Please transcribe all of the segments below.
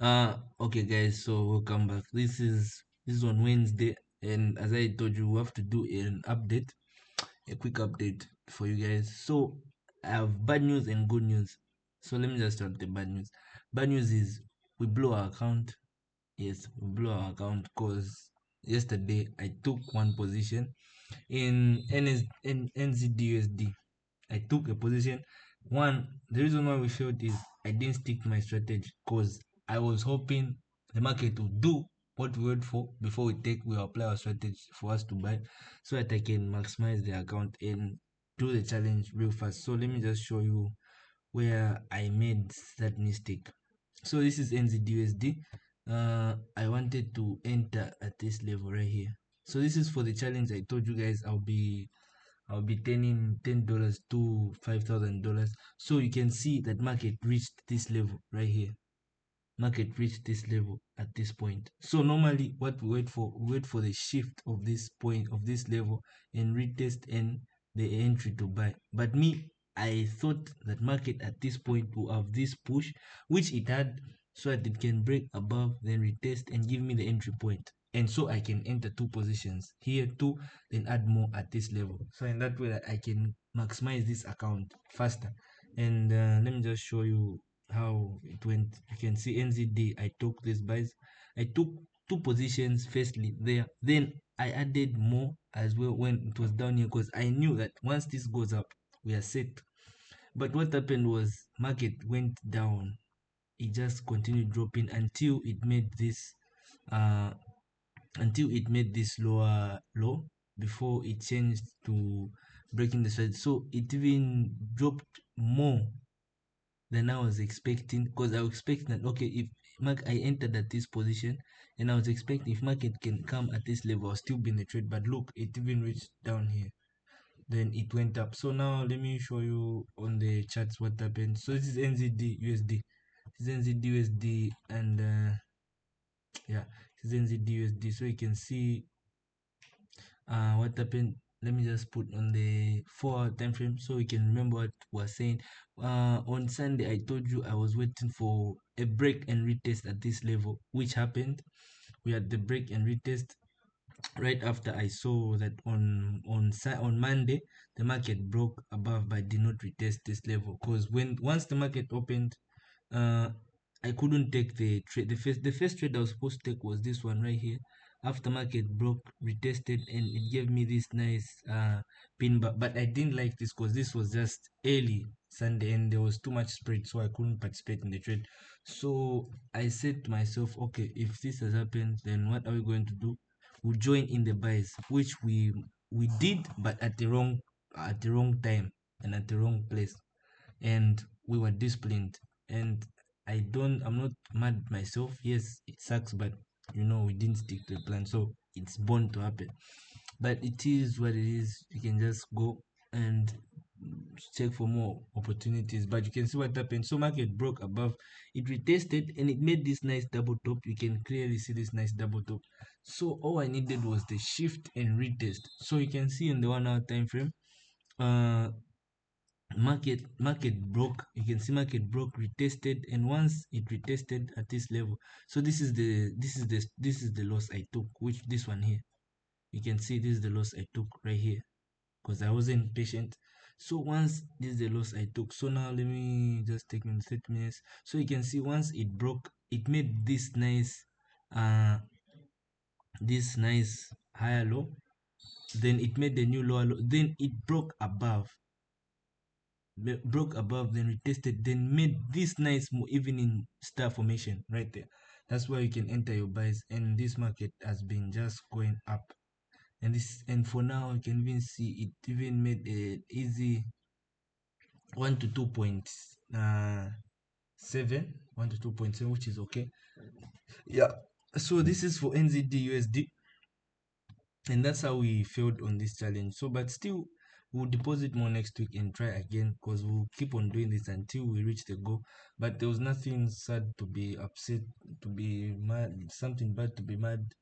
Okay, guys, so welcome back. This is on Wednesday, and as I told you, we have to do an update, a quick update for you guys. So I have bad news and good news. So let me just start with the bad news. Bad news is we blew our account. Yes, we blew our account because yesterday I took one position in NZDUSD. I took a position. One, the reason why we failed is I didn't stick to my strategy because I was hoping the market would do what we wait for before we apply our strategy for us to buy so that I can maximize the account and do the challenge real fast. So let me just show you where I made that mistake. So this is NZDUSD. I wanted to enter at this level right here. So this is for the challenge I told you guys I'll be turning $10 to $5,000. So you can see that market reached this level right here. Market reached this level at this point. So normally what we wait for the shift of this point of this level and retest and the entry to buy. But me, I thought that market at this point will have this push, which it had, so that it can break above, then retest and give me the entry point. And so I can enter two positions here too, then add more at this level. So in that way I can maximize this account faster. And let me just show you how it went. You can see NZD. I took these buys. I took two positions firstly there. Then I added more as well when it was down here because I knew that once this goes up, we are set. But what happened was market went down. It just continued dropping uh until it made this lower low before it changed to breaking the side. So it even dropped more than I was expecting because I was expecting that okay, if I entered at this position and I was expecting if market can come at this level, I'll still be in the trade. But look, it even reached down here, then it went up. So now let me show you on the charts what happened. So this is NZD USD, this is NZD USD, and yeah, this is NZD USD. So you can see what happened. Let me just put on the 4 hour time frame so we can remember what we're saying. On Sunday I told you I was waiting for a break and retest at this level, which happened. We had the break and retest right after I saw that on Monday the market broke above but did not retest this level, because when once the market opened, uh I couldn't take the trade. The first trade I was supposed to take was this one right here. After market broke, retested, and it gave me this nice pin, but I didn't like this because this was just early Sunday and there was too much spread, so I couldn't participate in the trade. So I said to myself, okay, if this has happened, then what are we going to do? We'll join in the buys, which we did, but at the wrong time and at the wrong place, and we were disciplined. And I'm not mad at myself. Yes, it sucks, but we didn't stick to the plan, so it's bound to happen. But it is what it is. You can just go and check for more opportunities. But you can see what happened. So market broke above, it retested, and it made this nice double top. You can clearly see this nice double top. So all I needed was the shift and retest. So you can see in the 1 hour time frame, uh market broke. You can see market broke, retested, and once it retested at this level, so this is the loss I took, which this one here. You can see this is the loss I took right here because I wasn't patient. So once this is the loss I took, so now let me just take in 30 minutes. So you can see once it broke, it made uh this nice higher low, then it made the new lower low, then it broke above, then retested, then made this nice move even in star formation right there. That's why you can enter your buys, and this market has been just going up. And for now you can even see it even made a easy 1 to 2.7, 1 to 2.7, which is okay. Yeah. So this is for NZD USD, and that's how we failed on this challenge. So but still, we'll deposit more next week and try again, because we'll keep on doing this until we reach the goal. But there was nothing sad to be upset, to be mad, something bad to be mad.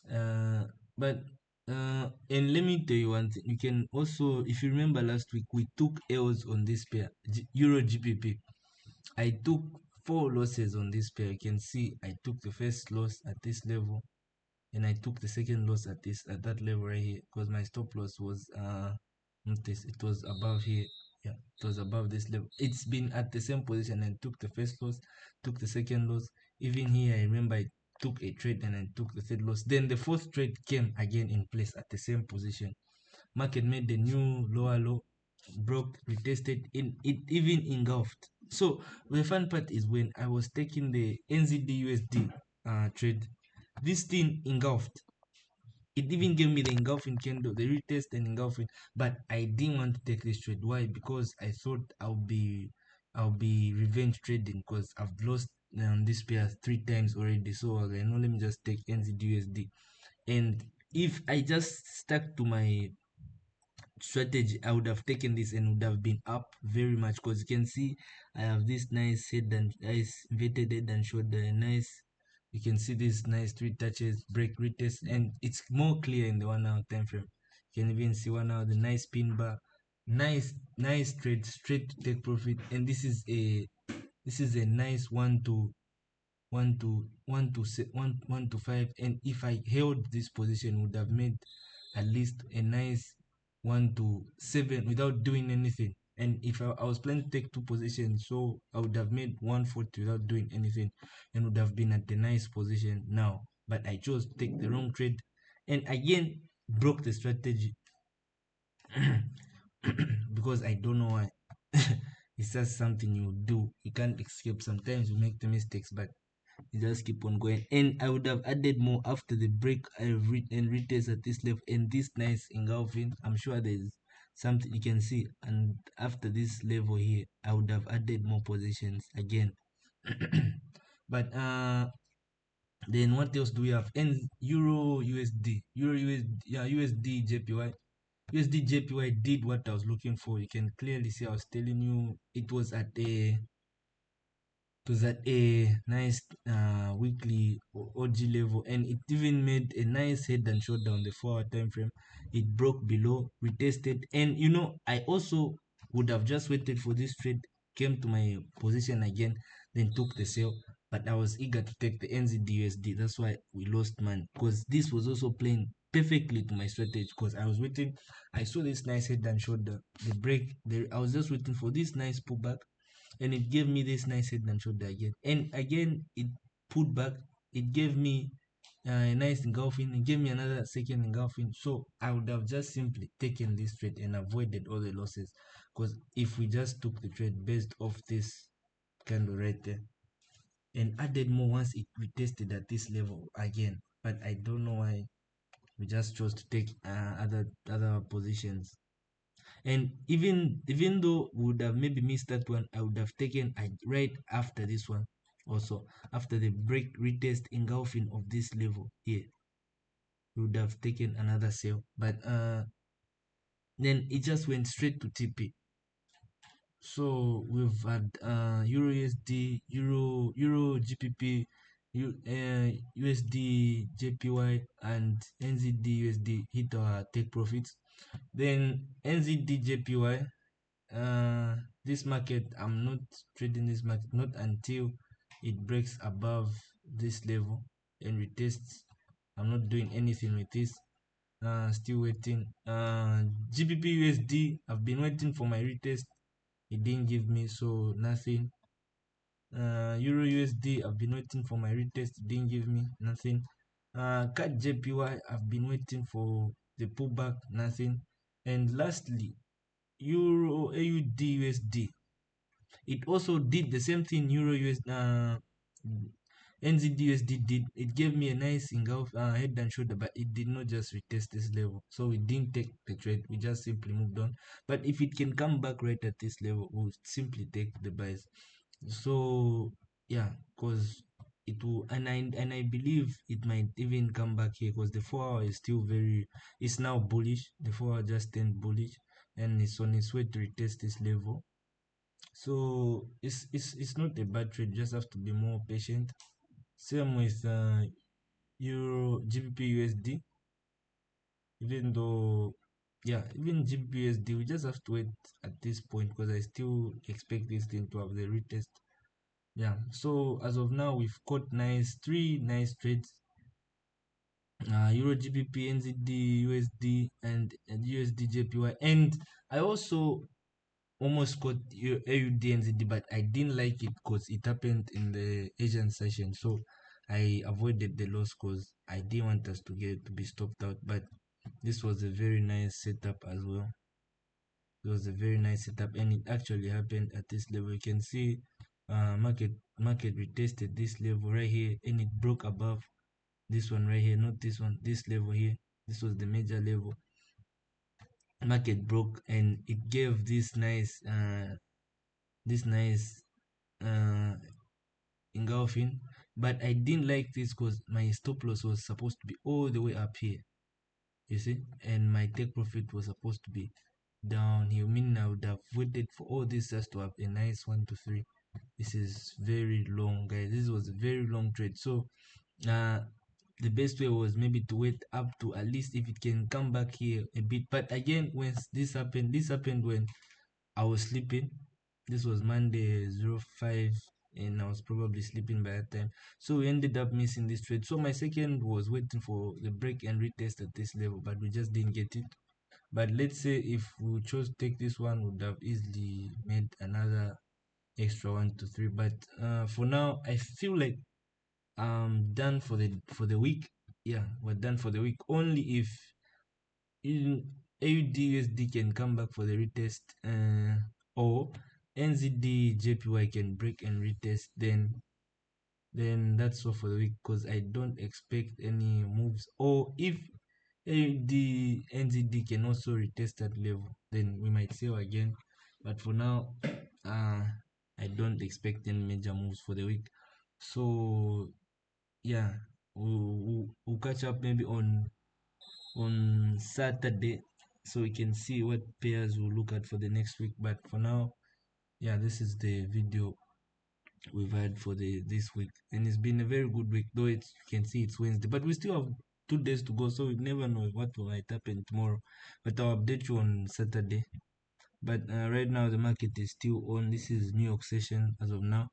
Uh but and let me tell you one thing. You can also, if you remember last week, we took L's on this pair, Euro GBP. I took four losses on this pair. You can see I took the first loss at this level, and I took the second loss at that level right here, because my stop loss was not this, it was above here. Yeah, it was above this level. It's been at the same position, and took the first loss, took the second loss. Even here I remember I took a trade and I took the third loss. Then the fourth trade came again in place at the same position. Market made the new lower low, broke, retested, in it even engulfed. So the fun part is when I was taking the NZD USD trade, this thing engulfed. It even gave me the engulfing candle, the retest and engulfing, but I didn't want to take this trade. Why? Because I thought I'll be revenge trading, because I've lost this pair three times already. So I was like, no, let me just take NZD USD. And if I just stuck to my strategy, I would have taken this and would have been up very much, because you can see I have this nice head and nice inverted head and shoulder, nice. You can see this nice three touches, break, retest, and it's more clear in the 1 hour time frame. You can even see 1 hour, the nice pin bar, nice trade, straight to take profit. And this is a nice one to five, and if I held this position, would have made at least a nice 1 to 7 without doing anything. And if I was planning to take two positions, so I would have made 140 without doing anything, and would have been at the nice position now. But I chose to take the wrong trade, and again broke the strategy. Because I don't know why. It's just something you do. You can't escape. Sometimes you make the mistakes, but you just keep on going. And I would have added more after the break I read and retest at this level, and this nice engulfing. I'm sure there's something you can see. And after this level here, I would have added more positions again. But then what else do we have? And Euro USD, Euro USD, yeah, USD JPY. USD JPY did what I was looking for. You can clearly see I was telling you it was at a nice weekly OG level, and it even made a nice head and shoulder on the 4 hour time frame. It broke below, retested, and I also would have just waited for this trade, came to my position again, then took the sale. But I was eager to take the NZD USD. That's why we lost money, because this was also playing perfectly to my strategy, because I was waiting. I saw this nice head and shoulder, the break there. I was just waiting for this nice pullback, and it gave me this nice head and shoulder again, and again it pulled back. It gave me a nice engulfing. It gave me another second engulfing. So I would have just simply taken this trade and avoided all the losses, because if we just took the trade based off this candle right there and added more once it retested at this level again. But I don't know why we just chose to take other positions. And even though we would have maybe missed that one, I would have taken right after this one. Also, after the break retest engulfing of this level here, we would have taken another sale. But then it just went straight to TP. So we've had Euro USD, Euro GPP, USD JPY, and NZD USD hit our take profits. Then NZD JPY, this market, I'm not trading this market not until it breaks above this level and retests. I'm not doing anything with this. Still waiting. GBP USD, I've been waiting for my retest. It didn't give me, so nothing. Euro USD, I've been waiting for my retest. It didn't give me, nothing. CAD JPY, I've been waiting for the pullback, nothing. And lastly, Euro AUD USD, it also did the same thing. Euro US NZD USD did. It gave me a nice engulf head and shoulder, but it did not just retest this level, so we didn't take the trade. We just simply moved on. But if it can come back right at this level, we'll simply take the buys. So yeah, because it will, and I believe it might even come back here, because the 4 hour is still very, it's now bullish. The 4 hour just turned bullish, and it's on its way to retest this level. So it's not a bad trade. Just have to be more patient. Same with Euro GBP USD. Even though, yeah, even GBP USD, we just have to wait at this point, because I still expect this thing to have the retest Yeah, so as of now, we've caught three nice trades: Euro GBP, NZD, USD, and USD JPY. And I also almost caught AUD NZD, but I didn't like it because it happened in the Asian session. So I avoided the loss because I didn't want us to be stopped out. But this was a very nice setup as well. It was a very nice setup, and it actually happened at this level. You can see market retested this level right here, and it broke above this one right here, not this one, this level here. This was the major level. Market broke, and it gave this nice uh engulfing. But I didn't like this because my stop loss was supposed to be all the way up here, you see, and my take profit was supposed to be down here, meaning I would have waited for all this just to have a nice 1 to 3. This is very long, guys. This was a very long trade. So uh the best way was maybe to wait up to at least if it can come back here a bit. But again, when this happened when I was sleeping. This was Monday 05, and I was probably sleeping by that time. So we ended up missing this trade. So my second was waiting for the break and retest at this level, but we just didn't get it. But let's say if we chose to take this one, we would have easily made another extra 1 to 3. But for now, I feel like I'm done for the week. Yeah, we're done for the week. Only if in AUD USD can come back for the retest, or NZD JPY can break and retest, then that's all for the week because I don't expect any moves. Or if AUD NZD can also retest that level, then we might sell again. But for now, I don't expect any major moves for the week. So yeah, we'll catch up maybe on Saturday, so we can see what pairs we'll look at for the next week. But for now, yeah, this is the video we've had for the this week, and it's been a very good week. Though it's you can see it's Wednesday, but we still have 2 days to go, so we never know what might happen tomorrow. But I'll update you on Saturday. But right now the market is still on. This is New York session as of now.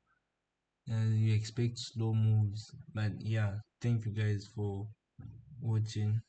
You expect slow moves, but yeah, thank you guys for watching.